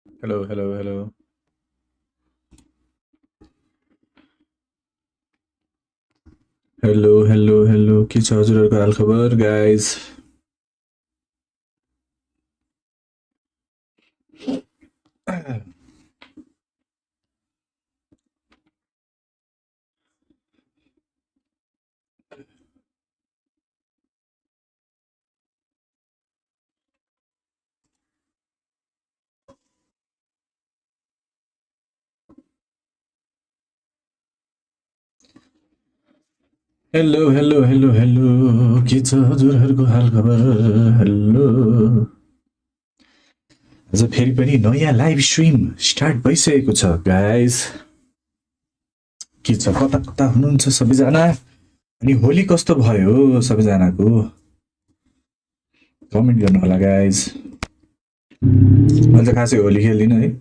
Hello, hello, hello. Hello, hello, hello. के छ हजुरहरूको हालखबर guys? Hello, hello, hello, hello. के छ हजुरहरूको हालखबर? हेलो. आज फेरि पनि नयाँ लाइभ स्ट्रिम स्टार्ट भइसकेको छ गाइज. के छ कता कता हुनुहुन्छ सबैजना? अनि होली कस्तो भयो सबैजनाको? कमेन्ट गर्नु होला गाइज. मैले खासै होली खेल्दिनँ है.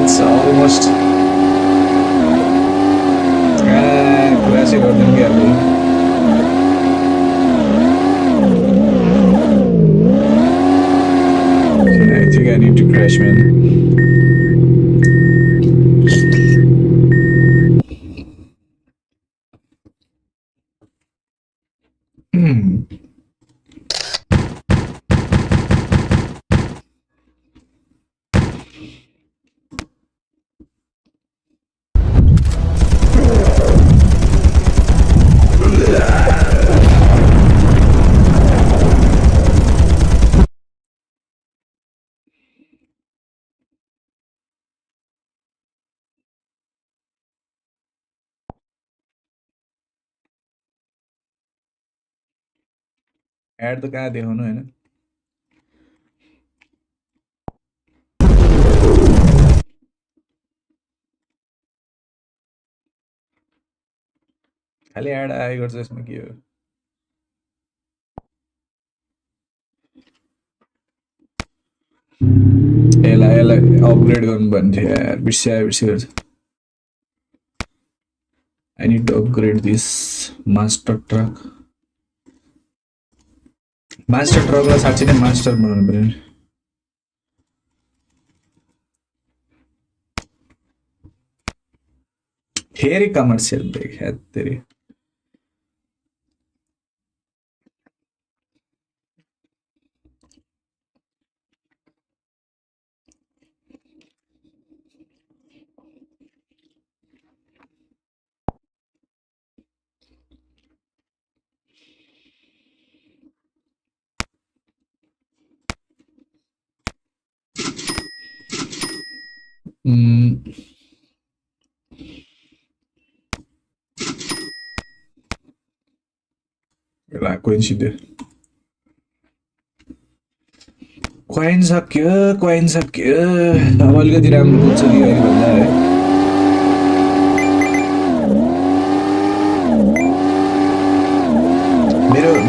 It's almost classic गरिदिउँ कि अब. I think I need to crash, man. एड त कहाँ देखाउनु होइन. खालि एड आए गर्छ यसमा के हो. यसलाई अपग्रेड गर्नु भन्ने थियो यार. बिर्सिया. I need to upgrade this master truck. Master ट्रकलाई साँच्चै नै मास्टर बनाउनु पर्यो नि. फेरि कमर्सियल ब्रेक हेत्तेरी. La coincide. Coin सक्यो अब अलिकति राम्रो पुग्छ कि अहिले भन्दा है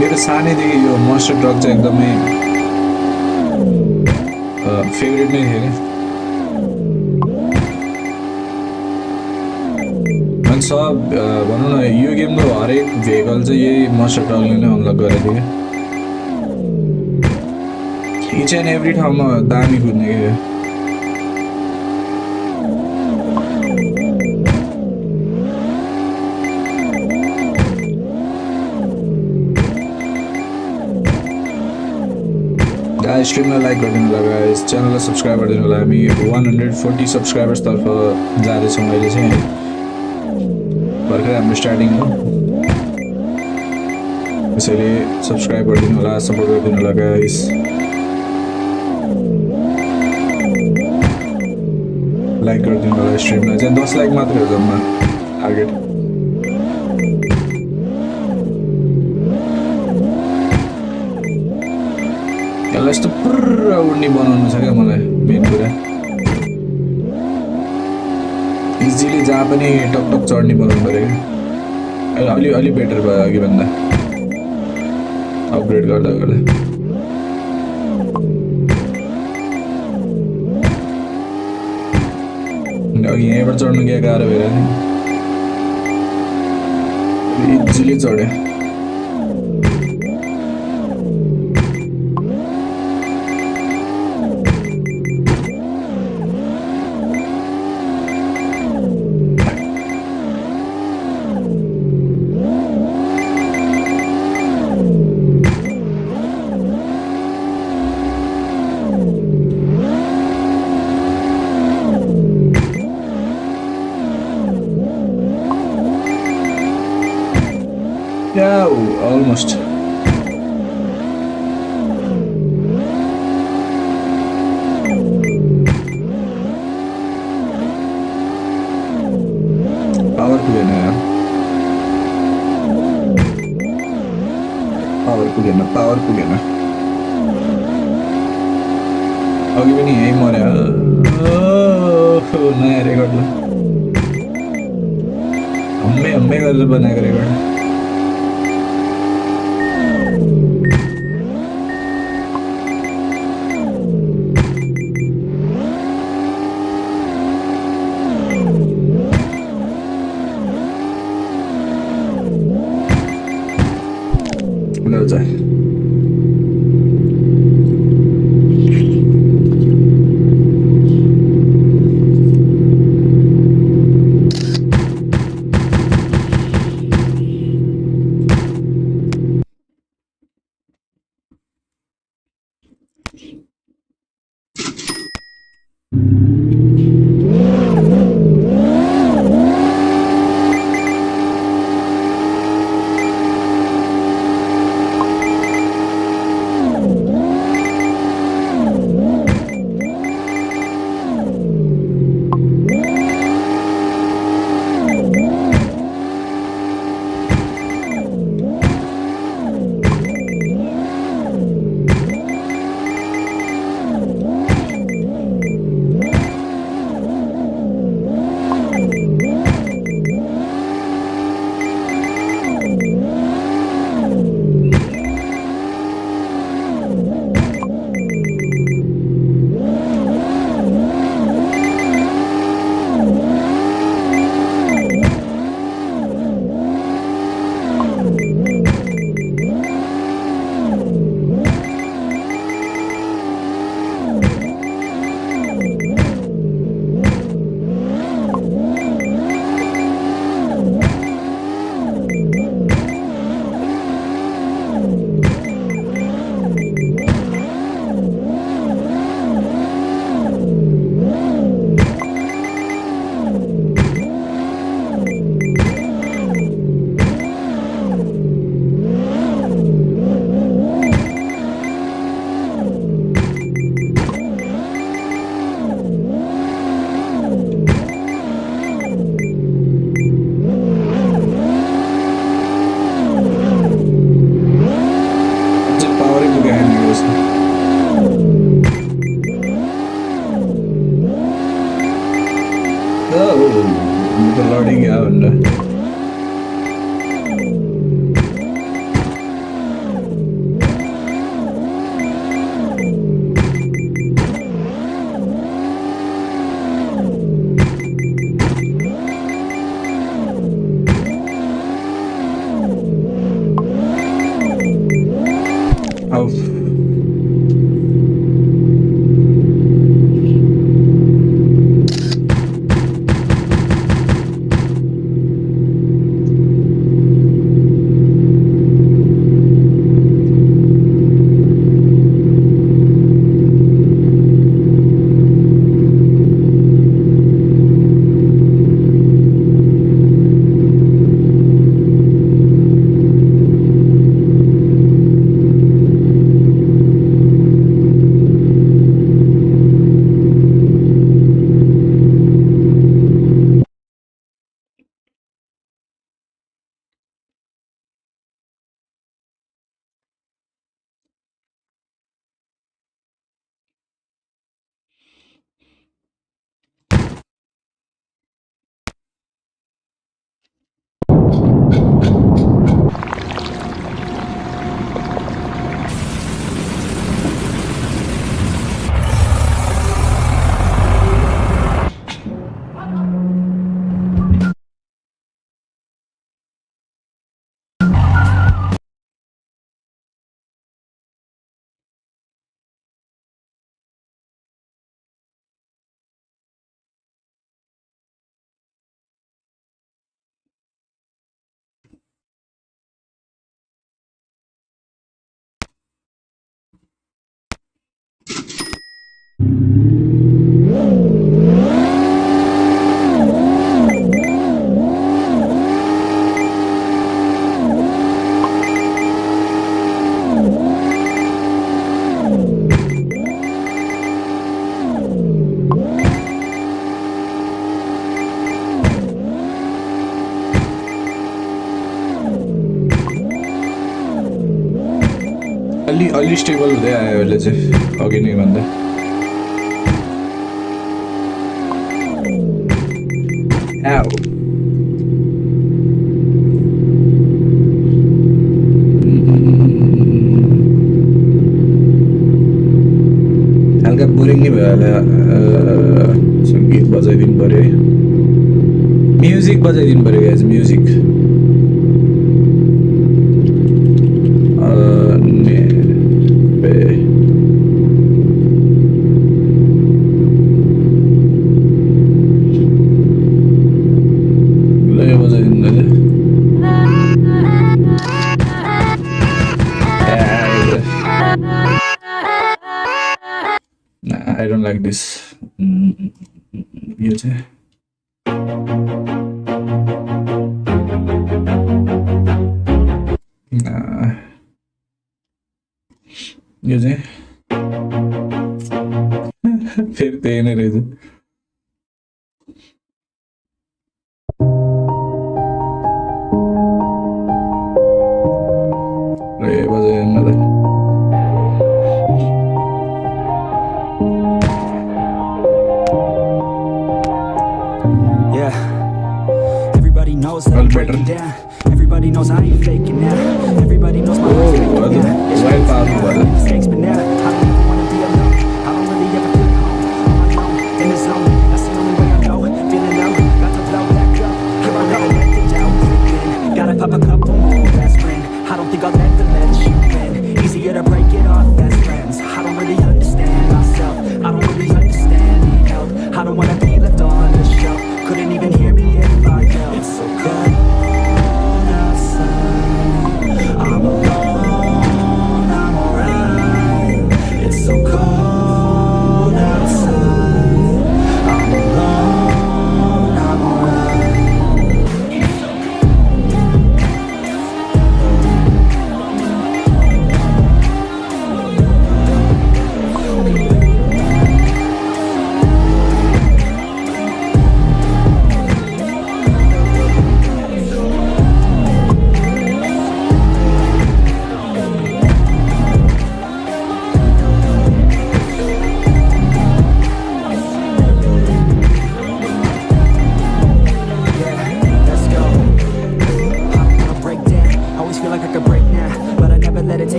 मेरो सानैदेखि यो मन्स्टर ट्रक चाहिँ एकदमै फेभरेट नै थियो क्या अनि सब भनौँ न यो गेमको हरेक भेहिकल चाहिँ यही मन्स्टर ट्रकले नै अनलक गरेको थियो इच एन्ड एभ्री ठाउँमा दामी कुद्ने क्या गाइस स्ट्रिमलाई लाइक गरिदिनु होला गाइस च्यानललाई सब्सक्राइब गरिदिनु होला हामी 140 सब्सक्राइबर्सतर्फ जाँदैछौँ अहिले चाहिँ भर्खरै हाम्रो स्टार्टिङ हो त्यसैले सब्सक्राइब गरिदिनु होला सपोर्ट गरिदिनु होला गाइस लाइक गरिदिनु होला स्ट्रिमलाई चाहिँ 10 लाइक मात्रै हो जम्मा टार्गेट यसलाई यस्तो पुरा उड्ने बनाउनु छ क्या मलाई मेन कुरा इजिली जहाँ पनि टक टक चढ्ने बनाउनु पऱ्यो क्या अलि बेटर भयो अघि भन्दा अपग्रेड गर्दा अघि यहीँबाट चढ्नु क्या गाह्रो भएर नि easily चढ्यो Yeah, almost. Power punya ya. Power punya. Oke ini ya mau ya. Oh, nah record lah. Amme kalau bana record. Udah aja. भनेर आऊ अलि स्टेबल हुँदै आयो अहिले चाहिँ अघि नै भन्दा हल्का बोरिङ नै भयो होला सङ्गीत बजाइदिनु पर्यो है म्युजिक बजाइदिनु पर्यो guys music I don't like this. यो चाहिँ यो चाहिँ फेरि त्यही नै रहेछ Everybody knows I ain't faking now. Everybody knows my life's faking now. It's right about mistakes, but now I don't even wanna be alone. I don't really ever feel home. On my own, in the zone. That's the only way I know. Feeling low, about to blow back up. Here I go, let the doubt creep in. Gotta pop a couple more aspirin. I don't think I'll ever let you in. Easier to break it off best friends. I don't really understand myself. I don't really understand, need help. I don't wanna be left on the shelf. Couldn't even hear me if I yelled. It's so cold. I'm alone, I'm alright. It's so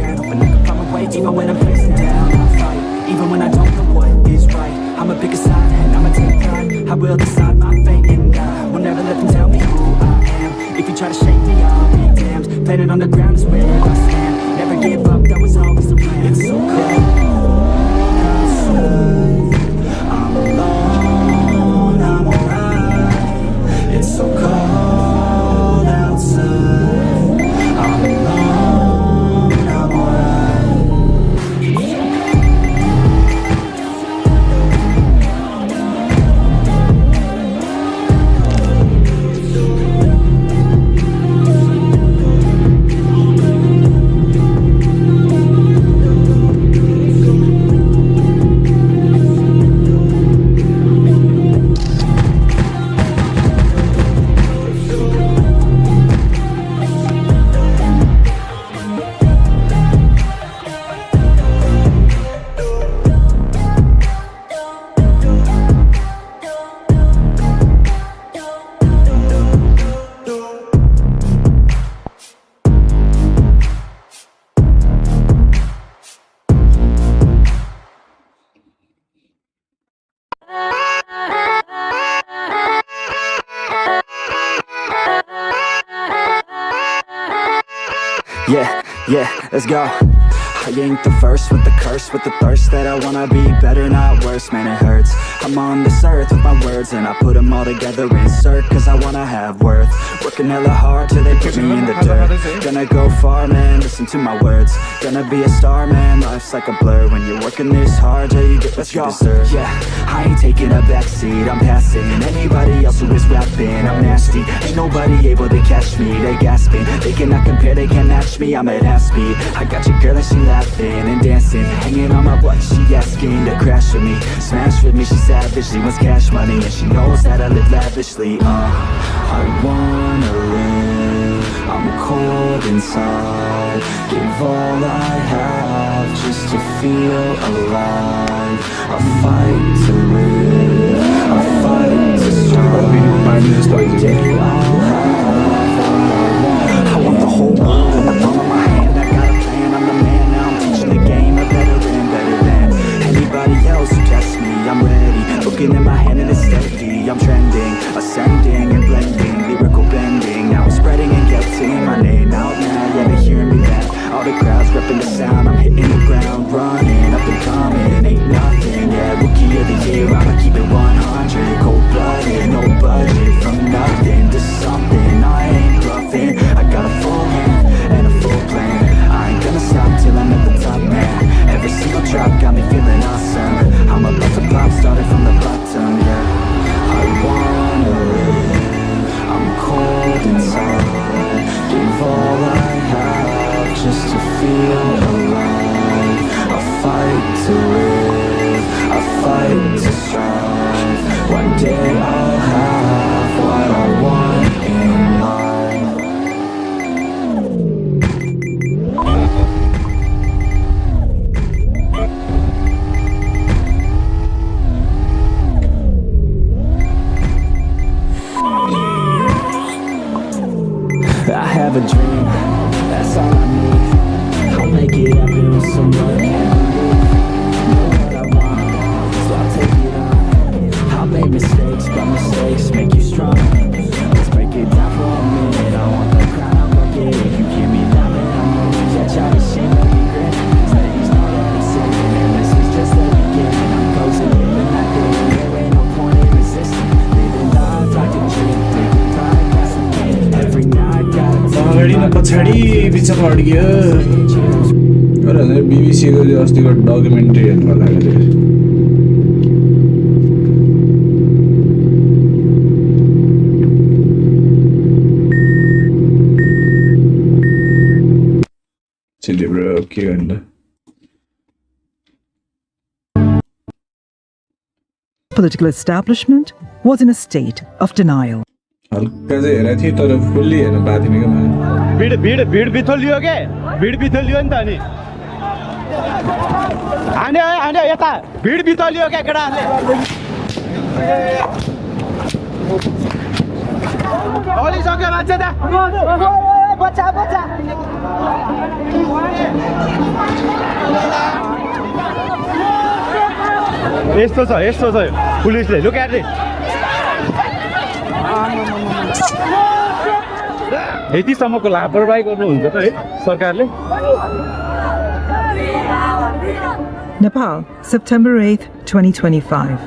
ground, hoping I can find my way. Even when I'm facing down, I fight. Even when I don't know what is right, I'ma pick a side and I'ma take pride. I will decide my fate and I will never let them tell me who I am. If you try to shake me, I'll be damned. Planet on the ground is where I stand. Never give up, that was always the plan. It's so cold outside, I'm alone, I'm alright. It's so cold outside, I'm alone, I'm alright. Yeah, let's go. I ain't the first with the curse, with the thirst that I wanna be better, not worse, man it hurts. I'm on this earth with my words and I put them all together, insert, cause I wanna have worth. Working hella hard till they put me in the dirt. Gonna go far, man, listen to my words. Gonna be a star, man, life's like a blur. When you're working this hard, yeah, you get what you deserve. Yeah, I ain't taking a backseat, I'm passing anybody else who is rapping. I'm nasty, ain't nobody able to catch me. They gasping, they cannot compare, they can't match me. I'm at half speed, I got your girl and she laughing and dancing, hanging on my butt, she asking to crash with me, smash with me, she savage, she wants cash money, and she knows that I live lavishly. I wanna live, I'm cold inside, give all I have just to feel alive. I fight to live, I fight to strive. One day I'll have all I want. I want the whole world in the palm of my hand. I got a plan, I'm the man. Now I'm teaching the game, a better than anybody else who tests me. I'm ready, looking in my hand and it's steady. I'm trending, ascending and blending, lyrical bending. Now I'm spreading and getting my name out now. Yeah, they hearing me now. All the crowds repping the sound. I'm hitting the ground, running up and coming. Ain't nothing, yeah, rookie of the year. I'ma keep it 100, cold-blooded, no budget. From nothing to something, I ain't bluffing. I got a full hand and a full plan. I ain't gonna stop till I'm at the top, man. Every single drop got me feeling awesome. I'm about to pop, started from the bottom, yeah. I wanna live, I'm cold inside. Give all I have just to feel alive. I fight to live, I fight to strive. One day I'll have what I want in life. I have a dream, that's all I need. I'll make it happen with some work and belief. Know what I want, so I'll take it on. I'll make mistakes, but mistakes make you strong. Let's break it down for a minute. I want the crown, I'm gonna get it. You hear me now, man, I'm moving. Yeah, try to shame, let me grin. Ladies know that I'm sinning, and this is just the beginning. I'm closing in the night, there ain't no point in resisting. Living life like a dream, taking pride, that's a game. Every night, gotta अगाडि न पछाडि बिचमा अड्कियो बिबिसीको अस्तिको documentary हेर्नु लाग्यो chilli bro के गर्नु Political establishment was in a state of denial. हल्का चाहिँ हेरेको थिएँ तर फुल्ली हेर्नु पाएको थिएन क्या मैले भिड बिथोल लियो के भिड बिथोल लियो नि त अनि हान्यो यता भिड बिथोल लियो क्या केटाहरूले ओली सक्यो मान्छे त यस्तो छ पुलिसले लुक एट दिस यतिसम्मको लापरवाही गर्नुहुन्छ त है सरकारले Nepal, September 8th, 2025.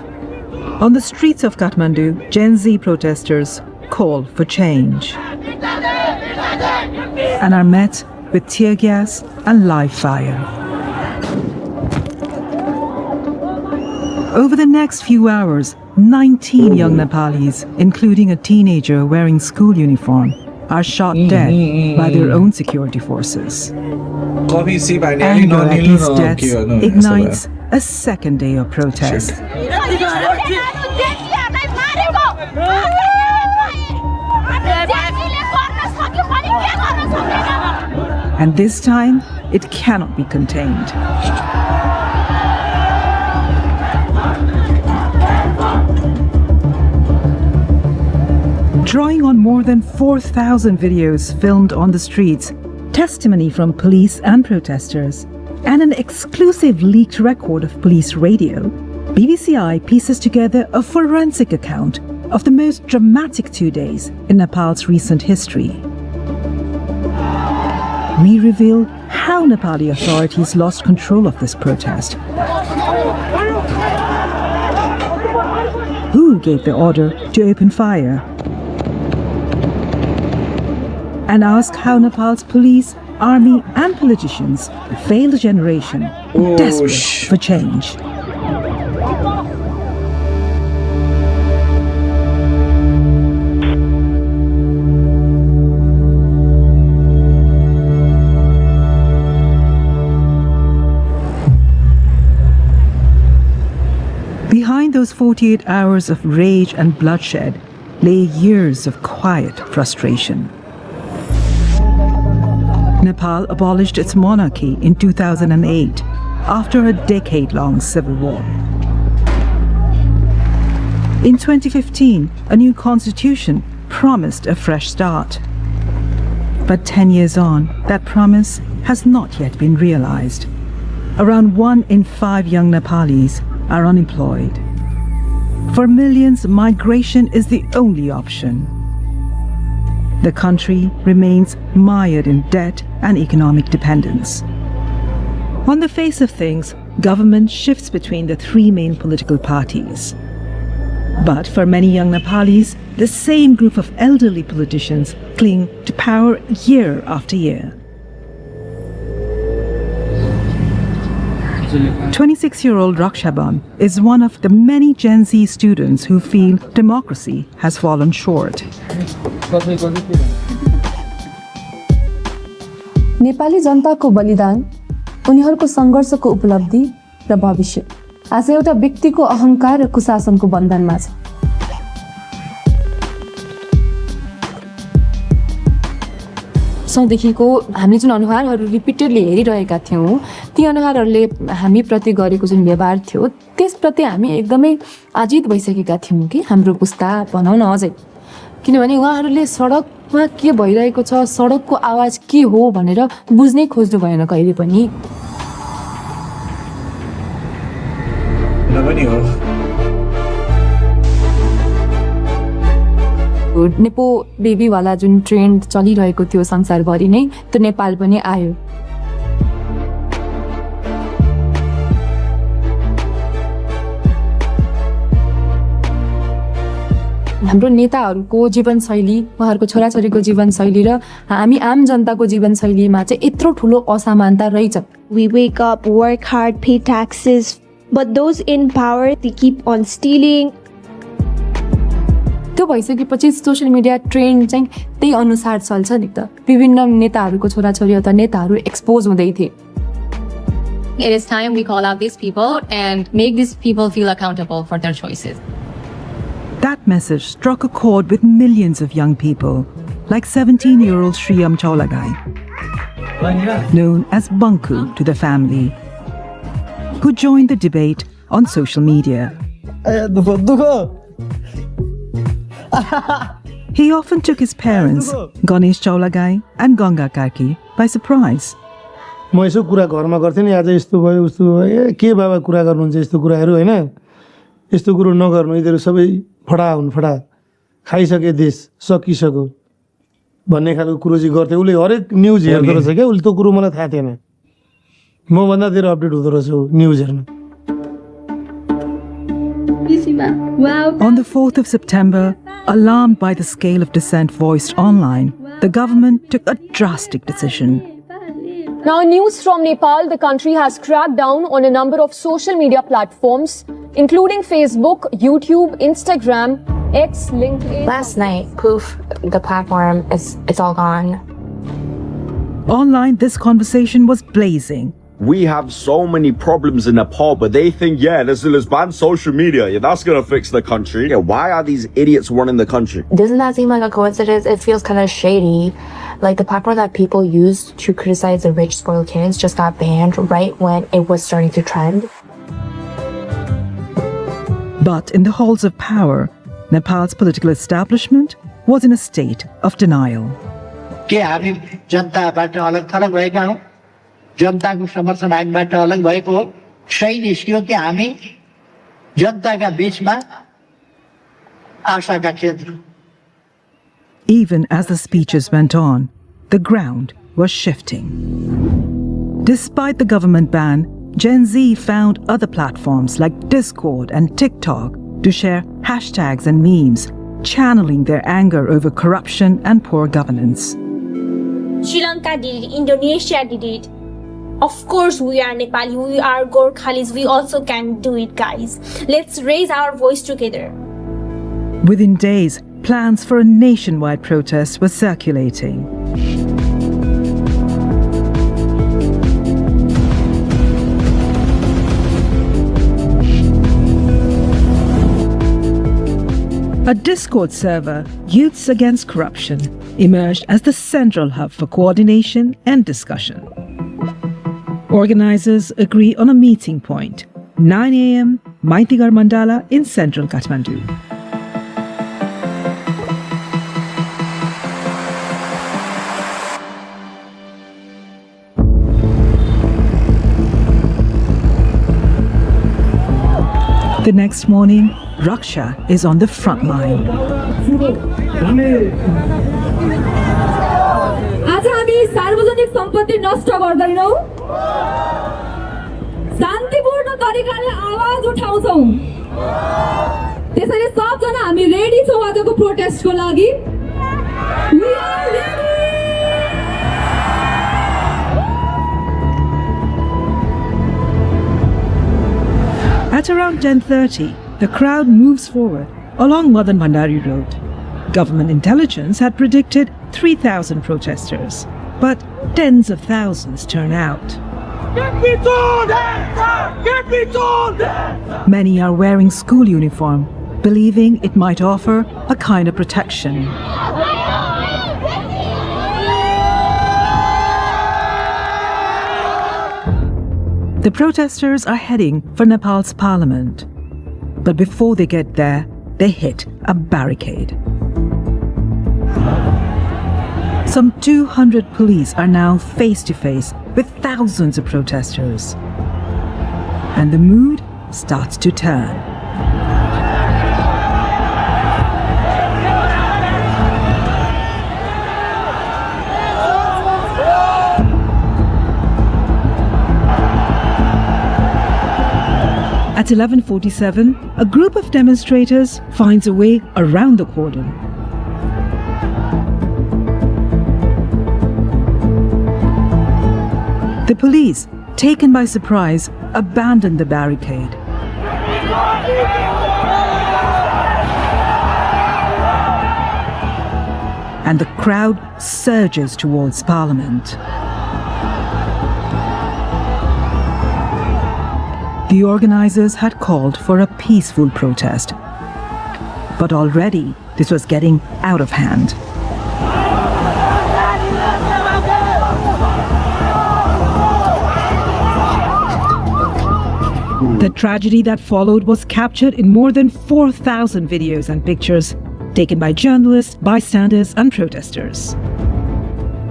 On the streets of Kathmandu, Gen Z protesters call for change and are met with tear gas and live fire. Over the next few hours, 19 young Nepalis, including a teenager wearing school uniform, are shot dead by their own security forces. Anger at these deaths ignites a second day of protest. And this time, it cannot be contained. Drawing on more than 4,000 videos filmed on the streets, testimony from police and protesters, and an exclusive leaked record of police radio, BBCI pieces together a forensic account of the most dramatic 2 days in Nepal's recent history. We reveal how Nepali authorities lost control of this protest, who gave the order to open fire, and ask how Nepal's police, army and politicians failed a generation desperate for change. Behind those 48 hours of rage and bloodshed lay years of quiet frustration. Nepal abolished its monarchy in 2008 after a decade-long civil war. In 2015, a new constitution promised a fresh start. But 10 years on, that promise has not yet been realized. Around 1 in 5 young Nepalis are unemployed. For millions, migration is the only option. The country remains mired in debt and economic dependence. On the face of things, government shifts between the 3 main political parties. But for many young Nepalis, the same group of elderly politicians cling to power year after year. 26-year-old Rakshaban is one of the many Gen Z students who feel democracy has fallen short. Nepali जनताको बलिदान, उनीहरूको सङ्घर्षको उपलब्धि र भविष्य आज एउटा व्यक्तिको अहंकार र कुशासनको बन्धनमा छ। सौदेखिको हामी जुन अनुहारहरू रिपिटेडली हेरिरहेका थियौँ, ती अनुहारहरूले हामी प्रति गरेको जुन व्यवहार थियो त्यसप्रति हामी एकदमै आजित भइसकेका थियौँ कि हाम्रो पुस्ता भनौँ न अझै, किनभने उहाँहरूले सडकमा के भइरहेको छ, सडकको आवाज के हो भनेर बुझ्नै खोज्नु भएन कहिले पनि। नेपो बेबीवाला जुन ट्रेन्ड चलिरहेको थियो संसारभरि नै, त्यो नेपाल पनि आयो। हाम्रो नेताहरूको जीवनशैली, उहाँहरूको छोराछोरीको जीवनशैली र हामी आम जनताको जीवनशैलीमा चाहिँ यत्रो ठुलो असमानता रहेछ। We wake up, work hard, pay taxes, but those in power, they keep on stealing. त्यो भइसकेपछि सोसियल मिडिया ट्रेन्ड चाहिँ त्यही अनुसार चल्छ नि त। विभिन्न नेताहरूको छोराछोरी अथवा नेताहरू एक्सपोज हुँदै थिए। It is time we call out these people and make these people feel accountable for their choices. That message struck a chord with millions of young people, like 17-year-old Shriyam Chaulagai, known as Bunku to the family, who joined the debate on social media. He often took his parents, Ganesh Chaulagai and Ganga Karki, by surprise. म यसो कुरा घरमा गर्थेँ नि आज यस्तो भयो उस्तो भयो के बाबा कुरा गर्नुहुन्छ यस्तो कुराहरू हैन यस्तो कुरो नगर्नु यिनीहरू सबै फडा हुन् फडा खाइसके देश सकिसक्यो भन्ने खालको कुरो चाहिँ गर्थे उसले हरेक न्युज हेर्दो रहेछ क्या उसले त्यो कुरो मलाई थाहा थिएन मभन्दा धेरै अपडेट हुँदो रहेछ न्युज हेर्न On the 4th of September, alarmed by the scale of dissent voiced online, the government took a drastic decision. Now, news from Nepal, the country has cracked down on a number of social media platforms, including Facebook, YouTube, Instagram, X, LinkedIn. Last night, poof, the platform it's all gone. Online, this conversation was blazing. We have so many problems in Nepal, but they think, let's ban social media. Yeah, that's going to fix the country. Yeah, why are these idiots running the country? Doesn't that seem like a coincidence? It feels kind of shady. Like the platform that people used to criticize the rich, spoiled kids just got banned right when it was starting to trend. But in the halls of power, Nepal's political establishment was in a state of denial. जनताको समर्थन हामीबाट अलग भएको हो सही निस्क्यो कि हामी जनताका बीचमा आशाका केन्द्र. Even as the speeches went on, the ground was shifting. Despite the government ban, Gen Z found other platforms like Discord and TikTok to share hashtags and memes, channeling their anger over corruption and poor governance. Sri Lanka did it, Indonesia did it. Of course, we are Nepali, we are Gorkhalis, we also can do it, guys. Let's raise our voice together. Within days, plans for a nationwide protest were circulating. A Discord server, Youths Against Corruption, emerged as the central hub for coordination and discussion. Organizers agree on a meeting point, 9 a.m., Maitigar Mandala in central Kathmandu. The next morning, Raksha is on the front line. आज हामी सार्वजनिक सम्पत्ति नष्ट गर्दैनौं शान्तिपूर्ण तरिकाले आवाज उठाउँछौं त्यसैले सबजना हामी रेडी छौं आजको प्रोटेस्टको लागि We are ready! At around 10:30, the crowd moves forward along Madan Bhandari Road. Government intelligence had predicted 3,000 protesters, but tens of thousands turn out. Get me told! Get me told! Many are wearing school uniform, believing it might offer a kind of protection. The protesters are heading for Nepal's parliament. But before they get there, they hit a barricade. Some 200 police are now face to face with thousands of protesters. And the mood starts to turn. At 11:47, a group of demonstrators finds a way around the cordon. The police, taken by surprise, abandon the barricade. And the crowd surges towards Parliament. The organizers had called for a peaceful protest. But already, this was getting out of hand. The tragedy that followed was captured in more than 4,000 videos and pictures, taken by journalists, bystanders, and protesters.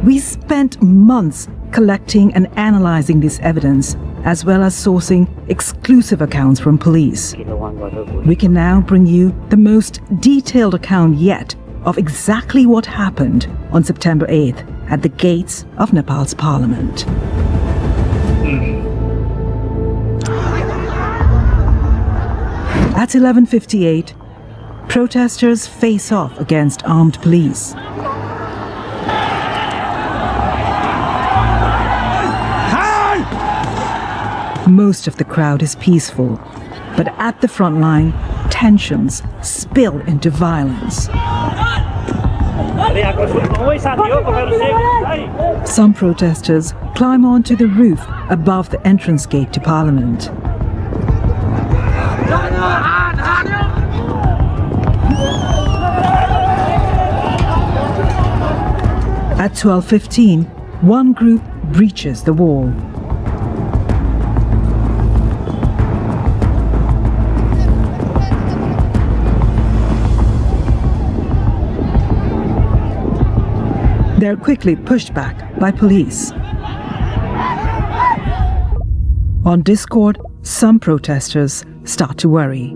We spent months collecting and analyzing this evidence, as well as sourcing exclusive accounts from police. We can now bring you the most detailed account yet of exactly what happened on September 8th at the gates of Nepal's parliament. At 11:58, protesters face off against armed police. Most of the crowd is peaceful, but at the front line, tensions spill into violence. Some protesters climb onto the roof above the entrance gate to Parliament. At 12:15, one group breaches the wall. They're quickly pushed back by police. On Discord, some protesters start to worry.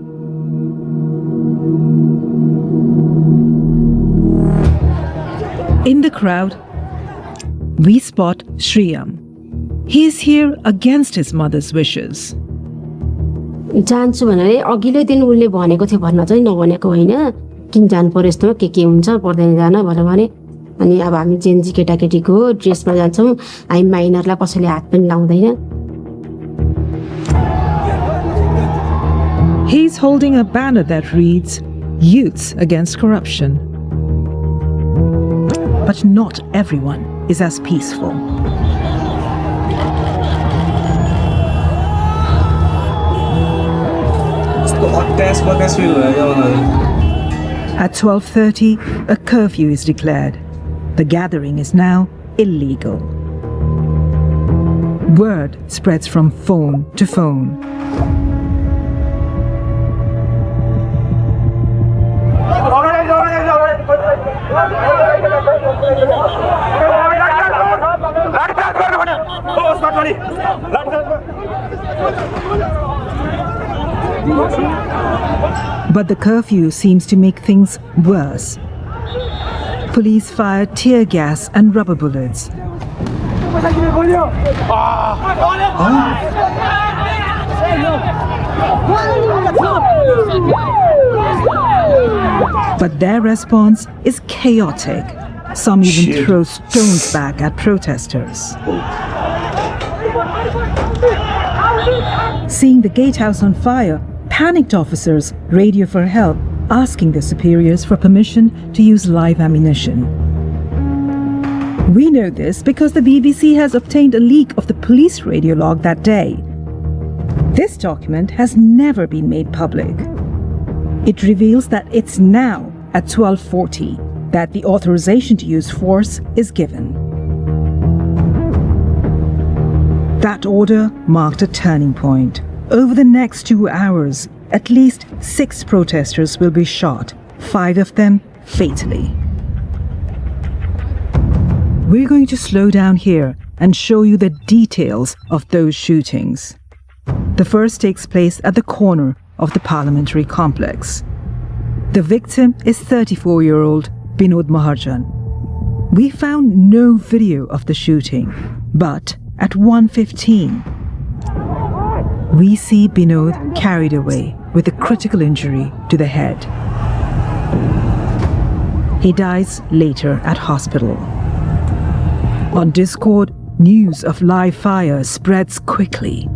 In the crowd, we spot Shriyam. He's here against his mother's wishes. जान्छु भनेर अघिल्लो दिन उले भनेको थियो भन्न चाहिँ नभनेको होइन किन जानु पर्यो यस्तोमा के हुन्छ पर्दैन जान भनेर भने अनि अब हामी जेन्जी केटाकेटीको ड्रेसमा जान्छौँ हामी माइनरलाई कसैले हात पनि लाउँदैन. He's holding a banner that reads, "Youths Against Corruption." But not everyone is as peaceful. At 12:30, a curfew is declared. The gathering is now illegal. Word spreads from phone to phone. But the curfew seems to make things worse. Police fire tear gas and rubber bullets. But their response is chaotic. Some even throw stones back at protesters. Seeing the gatehouse on fire, panicked officers radio for help, asking their superiors for permission to use live ammunition. We know this because the BBC has obtained a leak of the police radio log that day. This document has never been made public. It reveals that it's now at 12:40 that the authorization to use force is given. That order marked a turning point. Over the next 2 hours, at least 6 protesters will be shot, 5 of them fatally. We're going to slow down here and show you the details of those shootings. The first takes place at the corner of the parliamentary complex. The victim is 34-year-old Binod Maharjan. We found no video of the shooting, but at 1:15, we see Binod carried away with a critical injury to the head. He dies later at hospital. On Discord, news of live fire spreads quickly.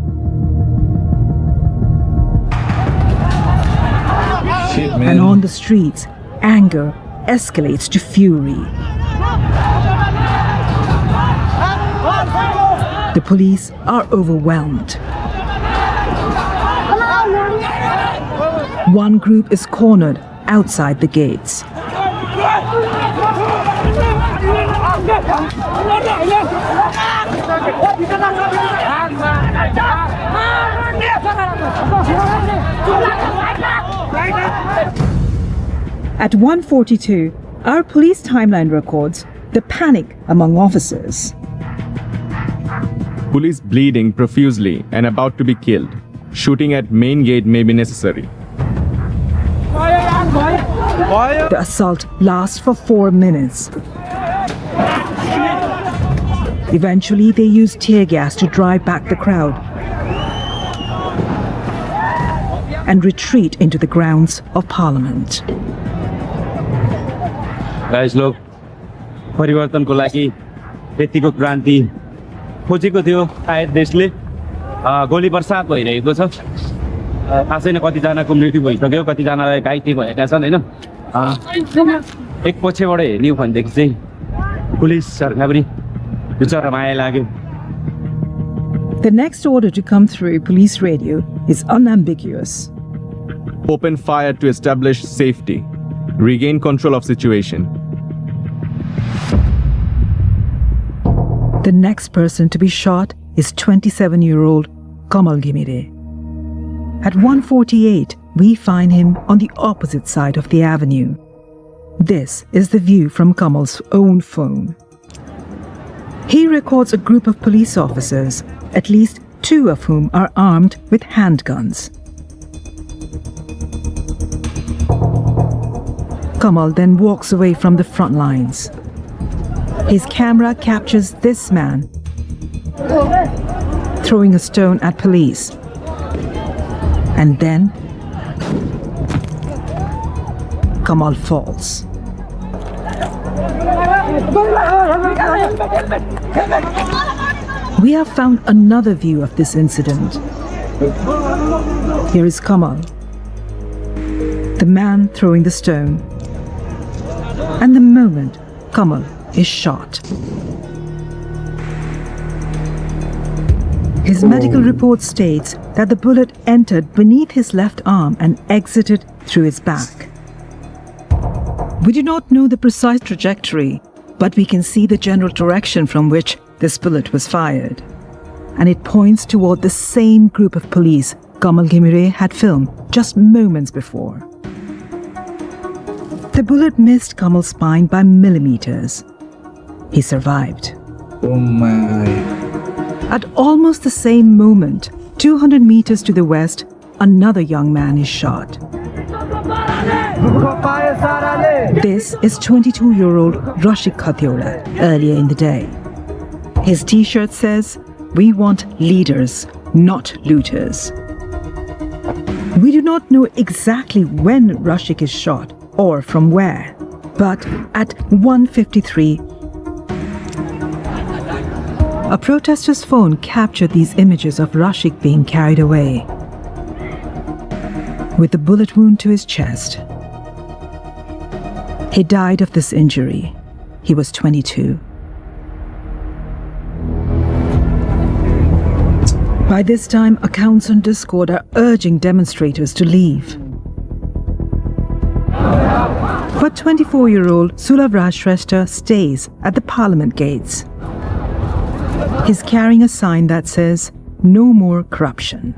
And on the streets, anger escalates to fury. The police are overwhelmed. One group is cornered outside the gates. At 1:42, our police timeline records the panic among officers. Police bleeding profusely and about to be killed. Shooting at main gate may be necessary. The assault lasts for 4 minutes. Eventually, they use tear gas to drive back the crowd and retreat into the grounds of Parliament. Guys, लोग परिवर्तनको लागि त्यतिको क्रान्ति खोजेको थियो सायद देशले गोली बर्सात भइरहेको छ थाहा छैन कतिजनाको मृत्यु भइसक्यो कतिजनालाई घाइते भएका छन् हैन एक पछिबाट हेर्ने हो भनेदेखि चाहिँ पुलिसहरुलाई पनि बिचरा माया लाग्यो. The next order to come through police radio is unambiguous. Open fire to establish safety. Regain control of situation. The next person to be shot is 27-year-old Kamal Ghimire. At 1:48, we find him on the opposite side of the avenue. This is the view from Kamal's own phone. He records a group of police officers, at least 2 of whom are armed with handguns. Kamal then walks away from the front lines. His camera captures this man throwing a stone at police. And then Kamal falls. We have found another view of this incident. Here is Kamal, the man throwing the stone, and the moment Kamal is shot. His medical report states that the bullet entered beneath his left arm and exited through his back. We do not know the precise trajectory, but we can see the general direction from which this bullet was fired. And it points toward the same group of police Kamal Ghimire had filmed just moments before. The bullet missed Kamal's spine by millimeters. He survived. Oh my. At almost the same moment, 200 meters to the west, another young man is shot. This is 22-year-old Rashik Khatiola earlier in the day. His t-shirt says, "We want leaders, not looters." We do not know exactly when Rashik is shot or from where, but at 1:53, a protester's phone captured these images of Rashik being carried away with a bullet wound to his chest. He died of this injury. He was 22. By this time, accounts on Discord are urging demonstrators to leave. But 24-year-old Sulavraj Shrestha stays at the Parliament gates. He's carrying a sign that says, "No more corruption."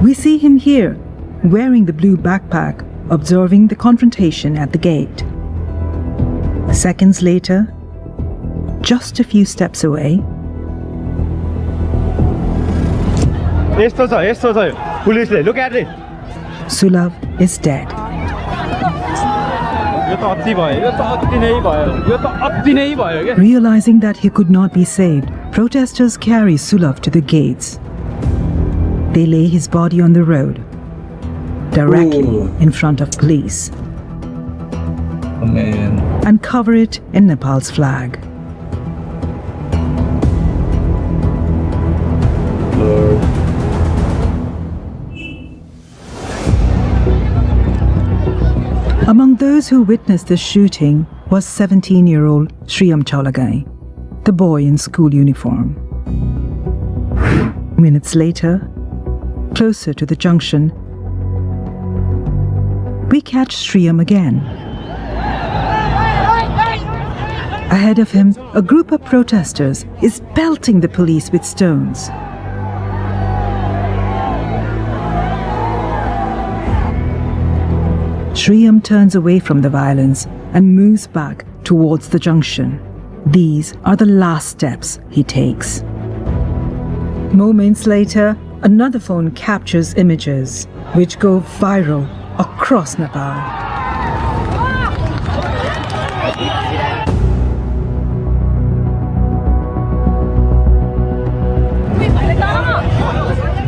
We see him here, wearing the blue backpack, observing the confrontation at the gate. Seconds later, just a few steps away, look at it. Sulav is dead. Realizing that he could not be saved, protesters carry Sulav to the gates. They lay his body on the road, directly in front of police, Oh man. and cover it in Nepal's flag. Lord. Among those who witnessed the shooting was 17-year-old Shriyam Chaulagai, the boy in school uniform. Minutes later, closer to the junction, we catch Shriyam again. Ahead of him, a group of protesters is pelting the police with stones. Shriyam turns away from the violence and moves back towards the junction. These are the last steps he takes. Moments later, another phone captures images which go viral across Nepal.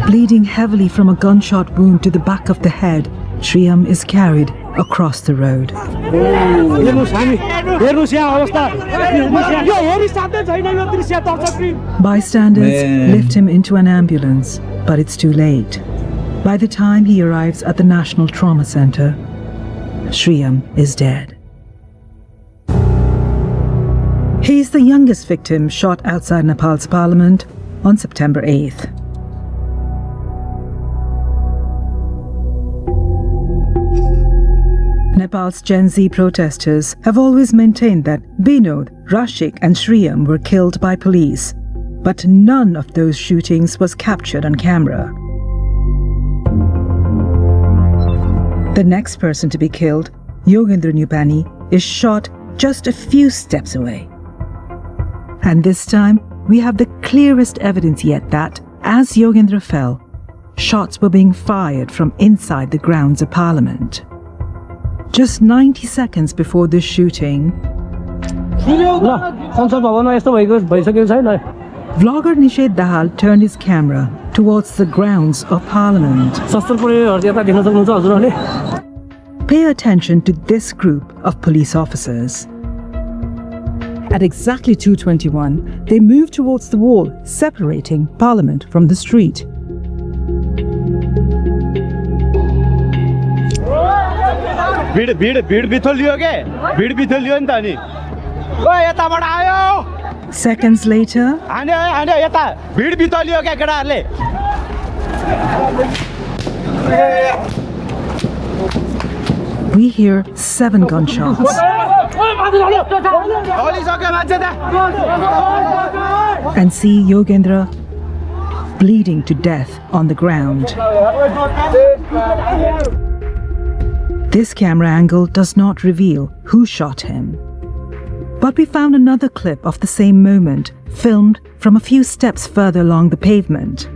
Bleeding heavily from a gunshot wound to the back of the head, Shriyam is carried across the road. Bystanders lift him into an ambulance, but it's too late. By the time he arrives at the National Trauma Center, Shriyam is dead. He is the youngest victim shot outside Nepal's parliament on September 8th. Nepal's Gen Z protesters have always maintained that Binod, Rashik and Shriyam were killed by police, but none of those shootings was captured on camera. The next person to be killed, Yogendra Nupani, is shot just a few steps away. And this time, we have the clearest evidence yet that, as Yogendra fell, shots were being fired from inside the grounds of Parliament. Just 90 seconds before this shooting, vlogger Nishad Dahal turned his camera towards the grounds of Parliament. Pay attention to this group of police officers. At exactly 2:21, they move towards the wall, separating Parliament from the street. Seconds later, we hear 7 gunshots. And see Yogendra bleeding to death on the ground. This camera angle does not reveal who shot him. But we found another clip of the same moment, filmed from a few steps further along the pavement.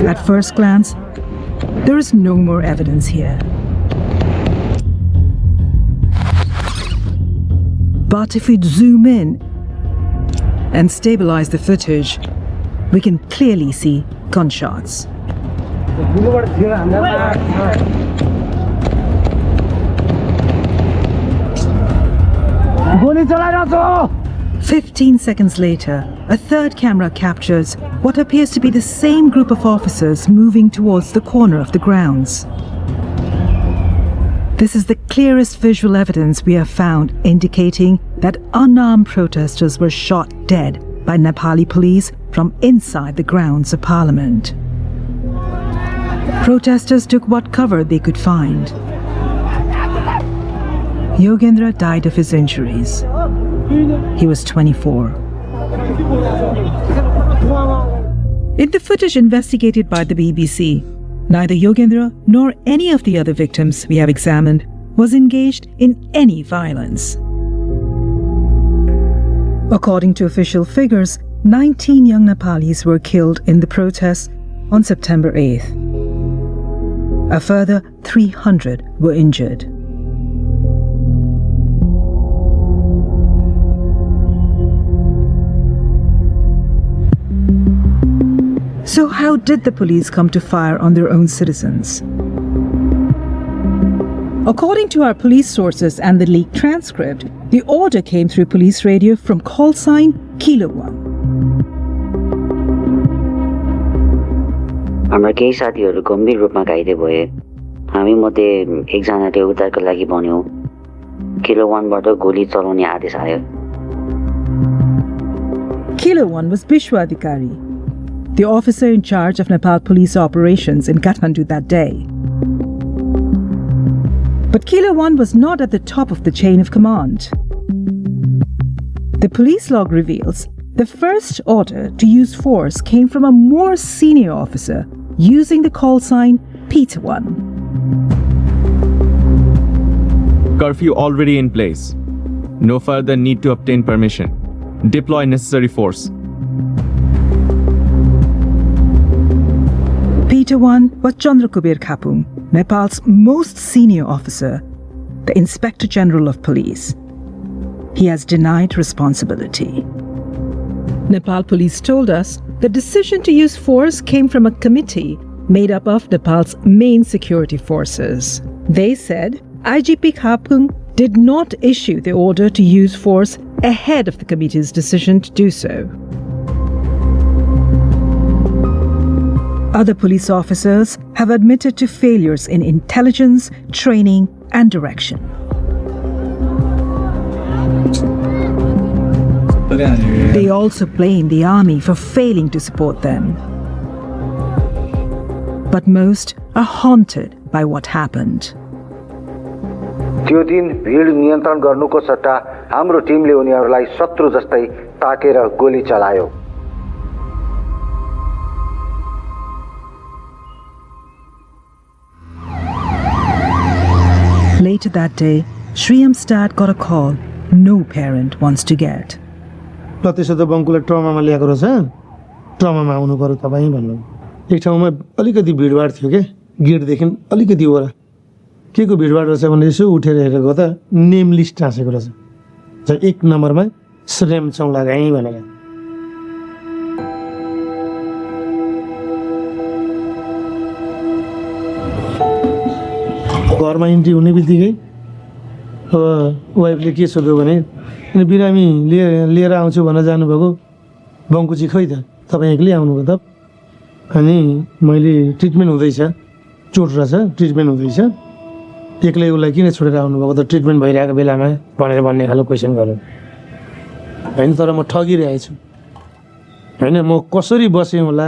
At first glance, there is no more evidence here. But if we zoom in and stabilize the footage, we can clearly see gunshots. 15 seconds later, a third camera captures what appears to be the same group of officers moving towards the corner of the grounds. This is the clearest visual evidence we have found indicating that unarmed protesters were shot dead by Nepali police from inside the grounds of Parliament. Protesters took what cover they could find. Yogendra died of his injuries. He was 24. In the footage investigated by the BBC, neither Yogendra nor any of the other victims we have examined was engaged in any violence. According to official figures, 19 young Nepalis were killed in the protests on September 8th. A further 300 were injured. So how did the police come to fire on their own citizens? According to our police sources and the leaked transcript, the order came through police radio from call sign Kilo 1. हाम्रो केही साथीहरू गम्भीर रूपमा घाइते भए हामी मध्ये एकजनाले उद्धारको लागि भन्यो किलो 1 बाट गोली चलाउने आदेश आयो Kilo 1 was Bishwa Adhikari, the officer in charge of Nepal police operations in Kathmandu that day. But Kilo 1 was not at the top of the chain of command. The police log reveals the first order to use force came from a more senior officer using the call sign Peter 1. Curfew already in place. No further need to obtain permission. Deploy necessary force. Peter 1 was Chandrakubir Khapung, Nepal's most senior officer, the Inspector General of Police. He has denied responsibility. Nepal police told us the decision to use force came from a committee made up of Nepal's main security forces. They said IGP Khapung did not issue the order to use force ahead of the committee's decision to do so. Other police officers have admitted to failures in intelligence, training, and direction. They also blame the army for failing to support them. But most are haunted by what happened. त्यो दिन भिड नियन्त्रण गर्नुको सट्टा हाम्रो टिमले उनीहरूलाई शत्रु जस्तै ताकेर गोली चलायो. Later that day, Shriyam's dad got a call no parent wants to get. ल त्यसो त बङ्कुलाई ट्रमामा ल्याएको रहेछ, ट्रमामा आउनु पर्यो तपाईँ भन्नु. एक ठाउँमा अलिकति भिडभाड थियो के, गेटदेखि अलिकति वरा के को भिडभाड रहेछ भने यसो उठेर हेरेको त नेम लिस्ट टाँसेको रहेछ. चाहिँ 1 नम्बरमा श्रेम चौला गाई भनेर. घरमा इन्ट्री हुने बित्तिकै वाइफले के सोध्यो भने अनि बिरामी लिएर आउँछु भनेर जानुभएको, बङ्कुची खै त तपाईँ एक्लै आउनुभयो त. अनि मैले ट्रिटमेन्ट हुँदैछ, चोट रहेछ, ट्रिटमेन्ट हुँदैछ, एक्लै उसलाई किन छोडेर आउनुभएको त ट्रिटमेन्ट भइरहेको बेलामा भनेर भन्ने खालको क्वेसन गर्यो. होइन तर म ठगिरहेको छु, होइन म कसरी बसेँ होला.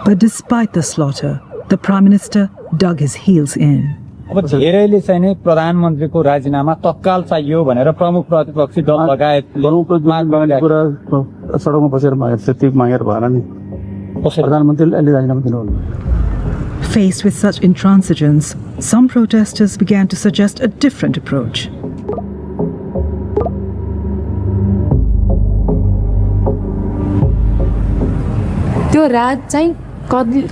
But despite the slaughter, the Prime Minister dug his heels in. अब धेरैले चाहिँ नि प्रधानमन्त्रीको राजीनामा तत्काल चाहियो भनेर प्रमुख प्रतिपक्षी दल लगायत सडकमा बसेर मागेर त्यति मागेर भएन नि, प्रधानमन्त्रीले अहिले राजीनामा दिनुभयो. Faced with such intransigence, some protesters began to suggest a different approach. त्यो रात चाहिँ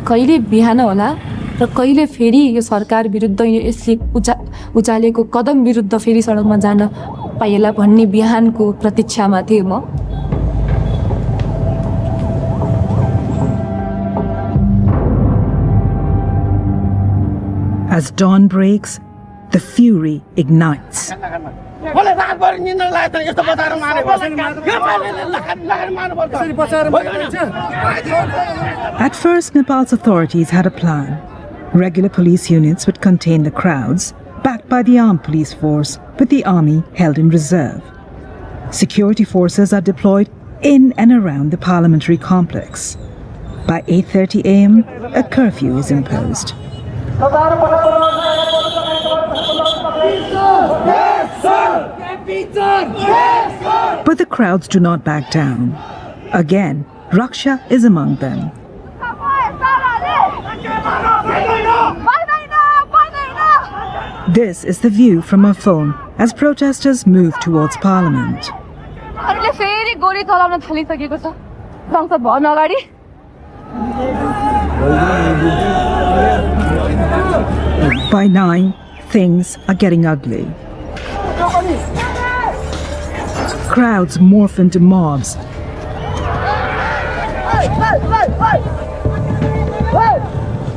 कहिले बिहान होला र कहिले फेरि यो सरकार विरुद्ध यसले उचालेको कदम विरुद्ध फेरि सडकमा जान पाइला भन्ने बिहानको प्रतीक्षामा थिएँ म. As dawn breaks, the fury ignites. At first, Nepal's authorities had a plan. Regular police units would contain the crowds, backed by the armed police force, with the army held in reserve. Security forces are deployed in and around the parliamentary complex. By 8:30 a.m., a curfew is imposed. But the crowds do not back down. Again, Raksha is among them. This is the view from her phone as protesters move towards Parliament. By 9, things are getting ugly. Crowds morph into mobs.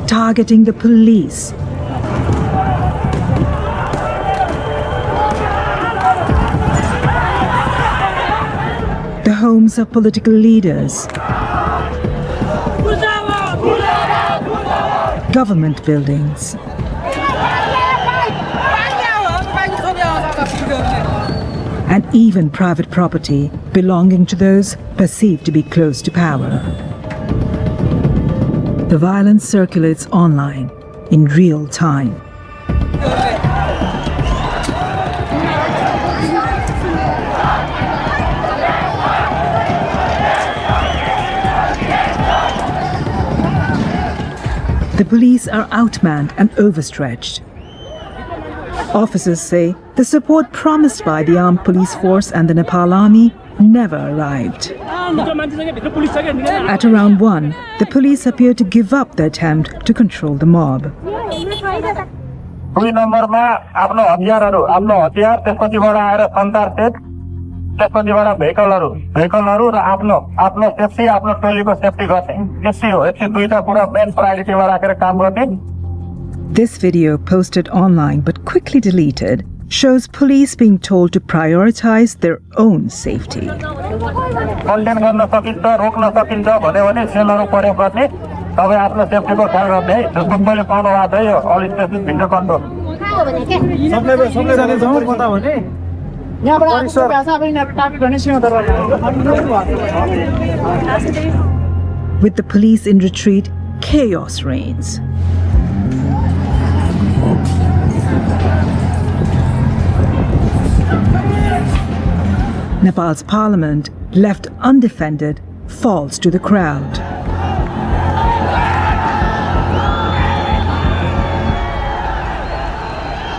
Targeting the police. The homes of political leaders. Government buildings. And even private property belonging to those perceived to be close to power. The violence circulates online in real time. The police are outmanned and overstretched. Officers say the support promised by the armed police force and the Nepal army never arrived. At around 1, the police appear to give up the attempt to control the mob. This video, posted online but quickly deleted, shows police being told to prioritize their own safety. With the police in retreat, chaos reigns. Nepal's parliament, left undefended, falls to the crowd.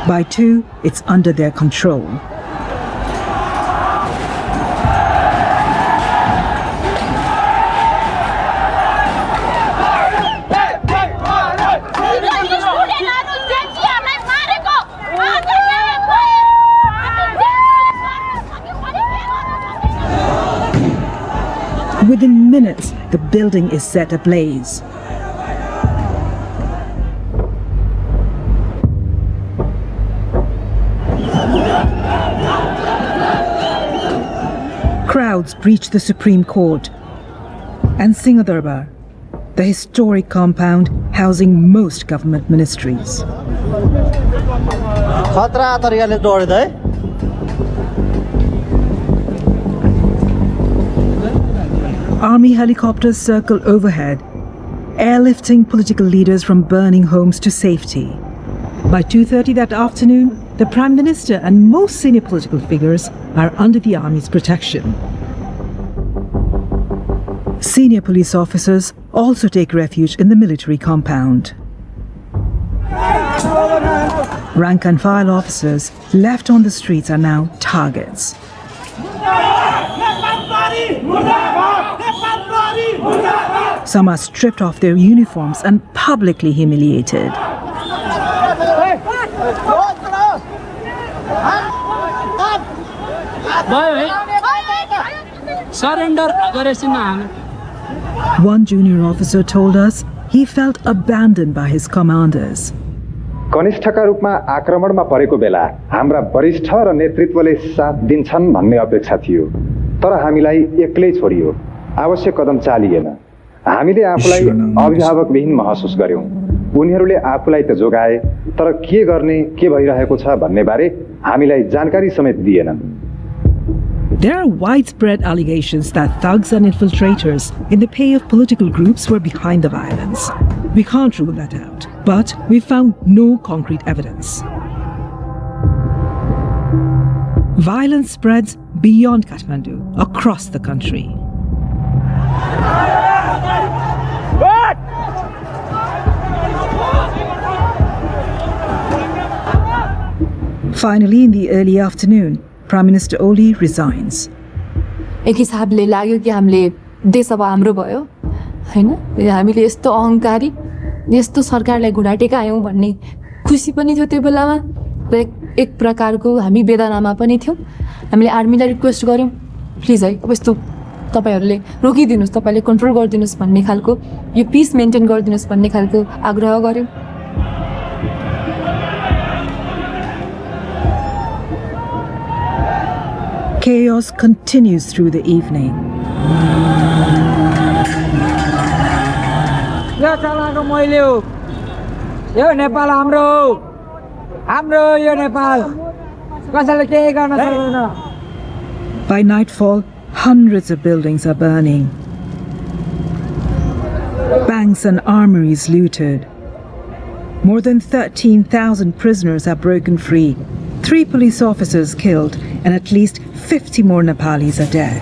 By 2, it's under their control. Within minutes, the building is set ablaze. Crowds breach the Supreme Court and Singadarbar, the historic compound housing most government ministries. Army helicopters circle overhead, airlifting political leaders from burning homes to safety. By 2:30 that afternoon, the Prime Minister and most senior political figures are under the Army's protection. Senior police officers also take refuge in the military compound. Rank and file officers left on the streets are now targets. Some are stripped of their uniforms and publicly humiliated. One junior officer told us he felt abandoned by his commanders. कनिष्ठका रूपमा आक्रमणमा परेको बेला हाम्रा वरिष्ठ र नेतृत्वले साथ दिन्छन् भन्ने अपेक्षा थियो, तर हामीलाई एक्लै छोडियो। आवश्यक कदम चालिएन। हामीले आफूलाई अभिभावकविहीन महसुस गर्यौं। उनीहरूले आफूलाई त जोगाए, तर के गर्ने, के भइरहेको छ भन्ने बारे हामीलाई जानकारी समेत दिएनन्। There are widespread allegations that thugs and infiltrators in the pay of political groups were behind the violence. We can't rule that out, but we found no concrete evidence. Violence spreads beyond Kathmandu, across the country. Finally, in the early afternoon, Prime Minister Oli resigns. एक हिसाबले लाग्यो कि हामीले देश अब हाम्रो भयो हैन, हामीले यस्तो अहंकारी, यस्तो सरकारलाई घुँडा टेकायौं भन्ने खुसी पनि थियो त्यो बेलामा, र एक प्रकारको हामी वेदनामा पनि थियौं। हामीले आर्मीलाई रिक्वेस्ट गर्यौं, प्लिज है अब यस्तो तपाईहरुले रोकिदिनुस्, तपाईले कन्ट्रोल गरिदिनुस् भन्ने खालको, यो पीस मेन्टेन गरिदिनुस् भन्ने खालको आग्रह गर्यौं। Chaos continues through the evening. यो चलाको मैले हो, यो नेपाल हाम्रो हो, हाम्रो यो नेपाल, कसैले केही गर्न सक्दैन। By nightfall, hundreds of buildings are burning. Banks and armories looted. More than 13,000 prisoners are broken free. 3 police officers killed, and at least 50 more Nepalis are dead.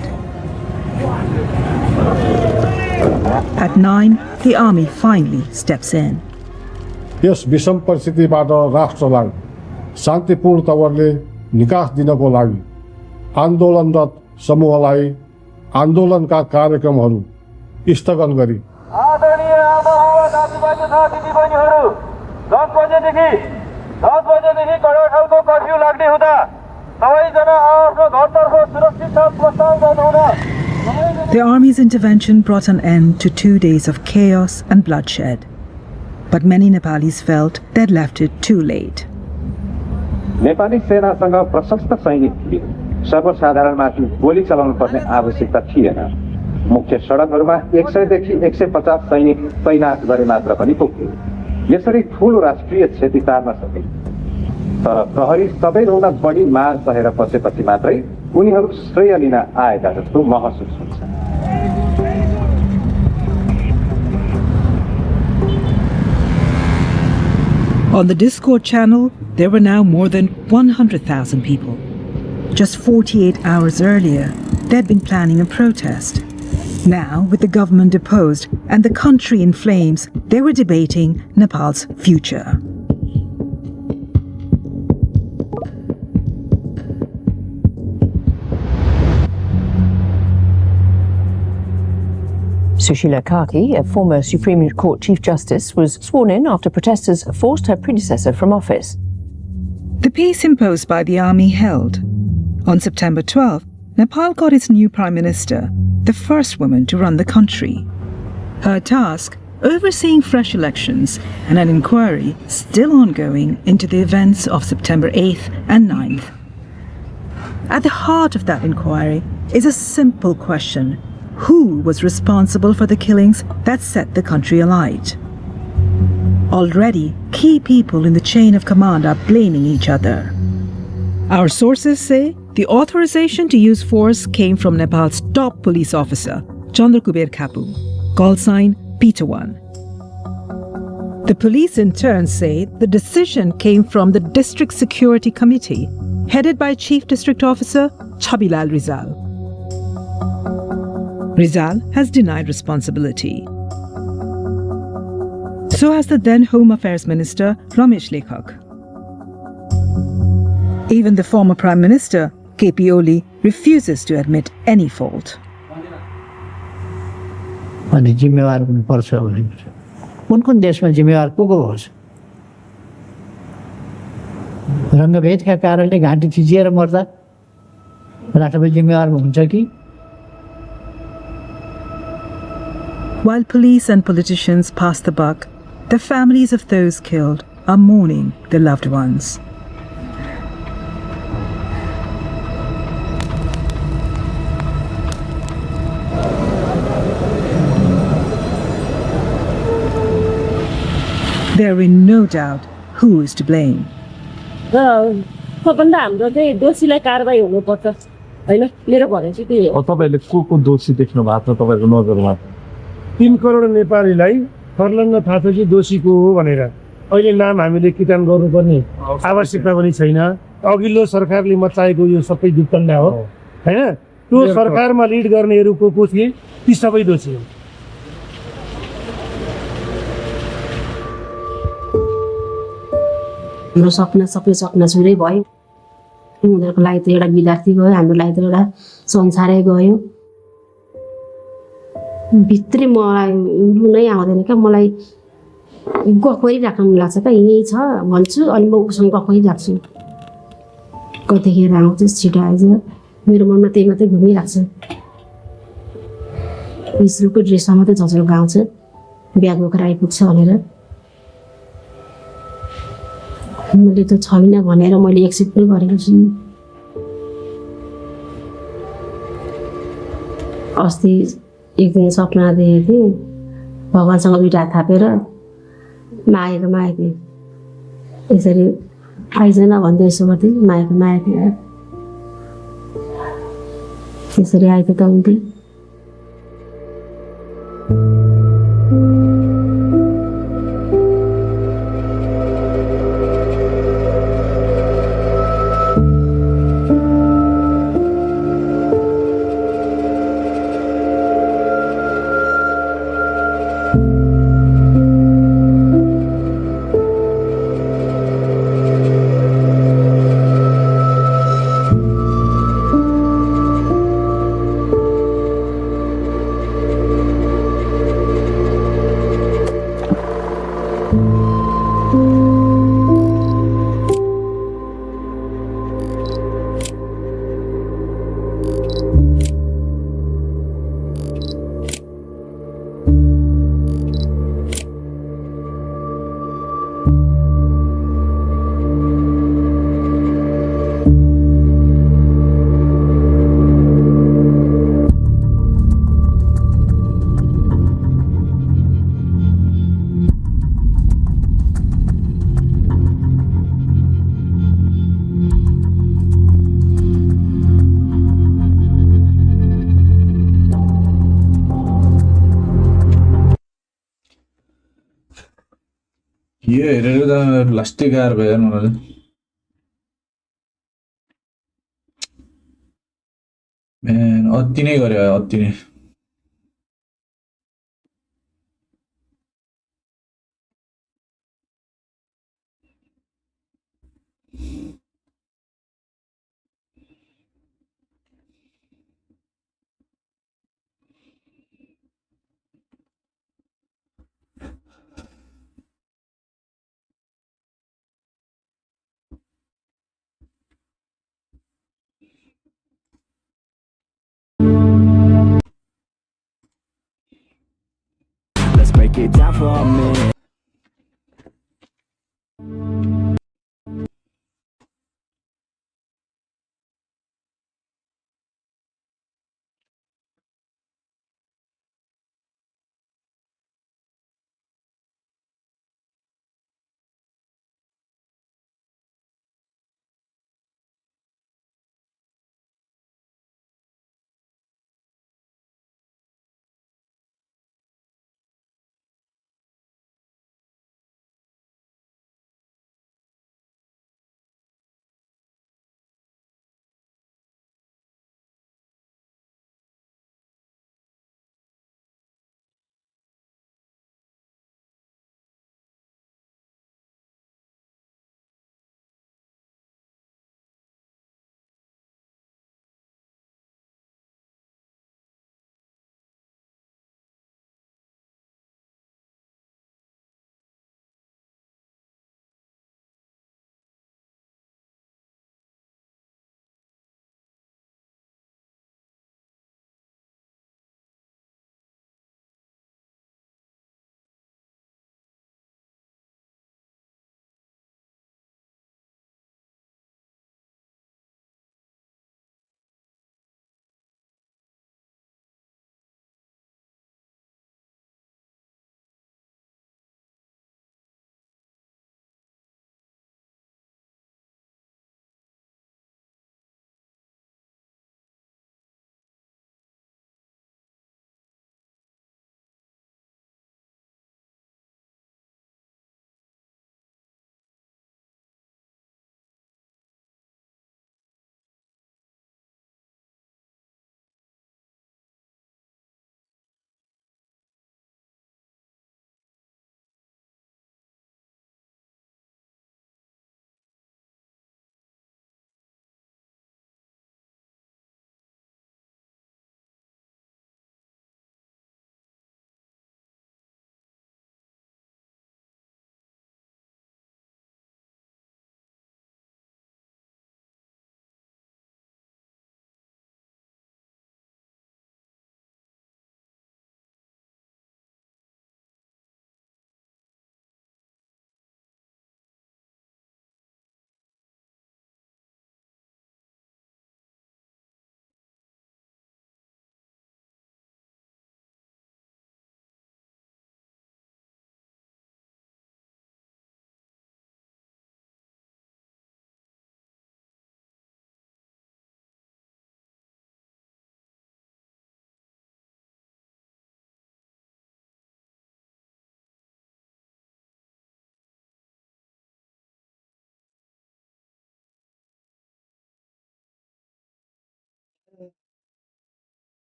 At 9, the army finally steps in. Yes विषम परिस्थितिबाट राष्ट्रलाई शान्तिपूर्ण तवरले निकास दिनको लागि आन्दोलनरत समूहलाई आन्दोलनका कार्यक्रमहरू स्थगन गरी आदरणीय आमाबाबा दाजुभाइ तथा दिदीबहिनीहरू 10 बजेदेखि कडा खालको कर्फ्यू लाग्ने हुँदा सबैजना आफ्नो घरतर्फ सुरक्षित साथ प्रस्थान गर्नुहुन The army's intervention brought an end to 2 days of chaos and bloodshed. But many Nepalis felt they'd left it too late. Nepali सेनासँग प्रशस्त सैनिक थिए सर्वसाधारणमाथि गोली चलाउनु पर्ने आवश्यकता थिएन मुख्य सडकहरूमा 100 देखि 150 सैनिक तैनात गरे मात्र पनि पुग्थ्यो यसरी ठूलो राष्ट्रिय क्षति टार्न सके तर प्रहरी सबैभन्दा बढी मार सहेर बसेपछि मात्रै उनीहरू श्रेय लिन आएका जस्तो महसुस हुन्छ On the Discord channel, there were now more than 100,000 people. Just 48 hours earlier, they'd been planning a protest. Now, with the government deposed and the country in flames, they were debating Nepal's future. Sushila Karki, a former Supreme Court Chief Justice, was sworn in after protesters forced her predecessor from office. The peace imposed by the army held. On September 12, Nepal got its new Prime Minister, the first woman to run the country. Her task, overseeing fresh elections and an inquiry still ongoing into the events of September 8th and 9th. At the heart of that inquiry is a simple question. Who was responsible for the killings that set the country alight? Already, key people in the chain of command are blaming each other. Our sources say the authorization to use force came from Nepal's top police officer, Chandrakuber Kapu, call sign Peter 1. The police in turn say the decision came from the District Security Committee, headed by Chief District Officer Chabilal Rizal. Rizal has denied responsibility. So has the then Home Affairs Minister Ramesh Lekhak. Even the former Prime Minister, KP Oli, refuses to admit any fault. अनि जिम्मेवार हुनुपर्छ भने कुन देशमा जिम्मेवार को होस् रङ्गभेदका कारणले घाँटी थिचिएर मर्दा राष्ट्रपति जिम्मेवार हुन्छ कि While police and politicians pass the buck, the families of those killed are mourning their loved ones. They're in no doubt who is to blame. सबभन्दा हाम्रो चाहिँ दोषीलाई कारबाही हुनुपर्छ हैन मेरो भनाइ चाहिँ त्यही हो तपाईहरुले को दोषी देख्नु भएको छ तपाईहरुको नजरमा 3 करोड नेपालीलाई फर्लङ्ग थाहा छ कि दोषी को हो भनेर अहिले नाम हामीले किटान गर्नुपर्ने आवश्यकता पनि छैन अघिल्लो सरकारले मचाएको यो सबै दुर्घटना हो हैन त्यो सरकारमा लिड गर्नेहरु को थिए ती सबै दोषी हुन् हाम्रो सपना सबै सपना छुरै भयो उनीहरुको लागि त एउटा विद्यार्थी गयो हाम्रो लागि त एउटा संसारै गयो भित्री मलाई रुनै आउँदैन क्या मलाई गफ गरिराख्न मन लाग्छ क्या यही छ भन्छु अनि म उसँग गफ गरिराख्छु कतिखेर आउँछ छिटो आइज मेरो मनमा त्यही मात्रै घुमिरहेको छ स्कुलको ड्रेसमा मात्रै झझल्को आउँछ ब्याग बोकेर आइपुग्छ भनेर मैले त छैन भनेर मैले एक्सेप्ट पनि गरेको छु अस्ति एक दिन सपना देखेको थिएँ भगवान्सँग दुईटा हात थापेर मागेको थिएँ यसरी आइजन भन्दै यसो गर्थेँ मागेको थिएँ त्यसरी आएको त हुन्थ्यो यो हेरेर त लास्टै गाह्रो भयो यार मलाई त। म्यान अति नै गऱ्यो अति नै। Let's break it down for a minute.